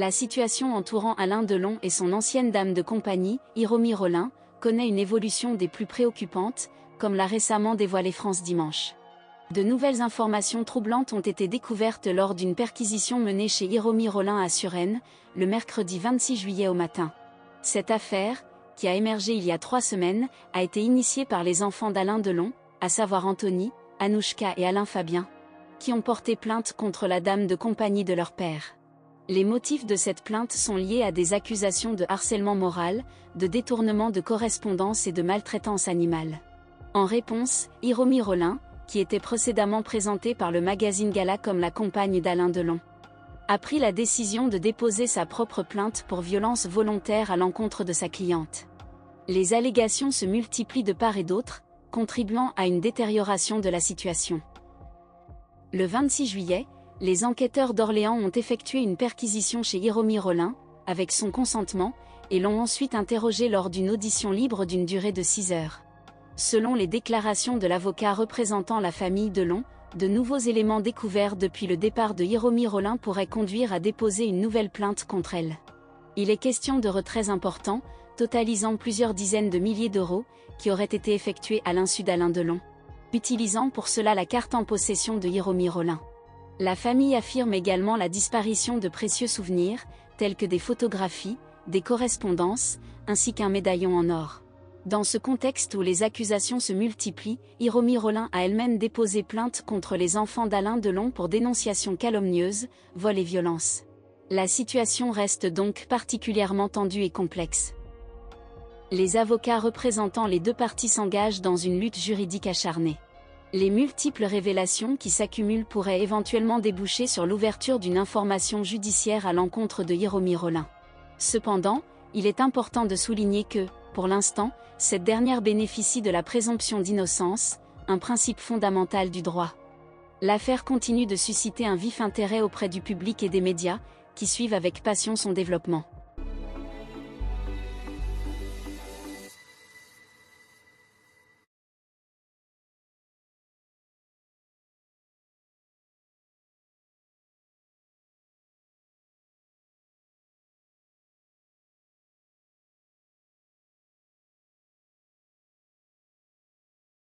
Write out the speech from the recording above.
La situation entourant Alain Delon et son ancienne dame de compagnie, Hiromi Rollin, connaît une évolution des plus préoccupantes, comme l'a récemment dévoilé France Dimanche. De nouvelles informations troublantes ont été découvertes lors d'une perquisition menée chez Hiromi Rollin à Suresnes, le mercredi 26 juillet au matin. Cette affaire, qui a émergé il y a 3 semaines, a été initiée par les enfants d'Alain Delon, à savoir Anthony, Anouchka et Alain Fabien, qui ont porté plainte contre la dame de compagnie de leur père. Les motifs de cette plainte sont liés à des accusations de harcèlement moral, de détournement de correspondance et de maltraitance animale. En réponse, Hiromi Rollin, qui était précédemment présentée par le magazine Gala comme la compagne d'Alain Delon, a pris la décision de déposer sa propre plainte pour violence volontaire à l'encontre de sa cliente. Les allégations se multiplient de part et d'autre, contribuant à une détérioration de la situation. Le 26 juillet, les enquêteurs d'Orléans ont effectué une perquisition chez Hiromi Rollin, avec son consentement, et l'ont ensuite interrogé lors d'une audition libre d'une durée de 6 heures. Selon les déclarations de l'avocat représentant la famille Delon, de nouveaux éléments découverts depuis le départ de Hiromi Rollin pourraient conduire à déposer une nouvelle plainte contre elle. Il est question de retraits importants, totalisant plusieurs dizaines de milliers d'euros, qui auraient été effectués à l'insu d'Alain Delon, utilisant pour cela la carte en possession de Hiromi Rollin. La famille affirme également la disparition de précieux souvenirs, tels que des photographies, des correspondances, ainsi qu'un médaillon en or. Dans ce contexte où les accusations se multiplient, Hiromi Rollin a elle-même déposé plainte contre les enfants d'Alain Delon pour dénonciation calomnieuse, vol et violence. La situation reste donc particulièrement tendue et complexe. Les avocats représentant les deux parties s'engagent dans une lutte juridique acharnée. Les multiples révélations qui s'accumulent pourraient éventuellement déboucher sur l'ouverture d'une information judiciaire à l'encontre de Hiromi Rollin. Cependant, il est important de souligner que, pour l'instant, cette dernière bénéficie de la présomption d'innocence, un principe fondamental du droit. L'affaire continue de susciter un vif intérêt auprès du public et des médias, qui suivent avec passion son développement.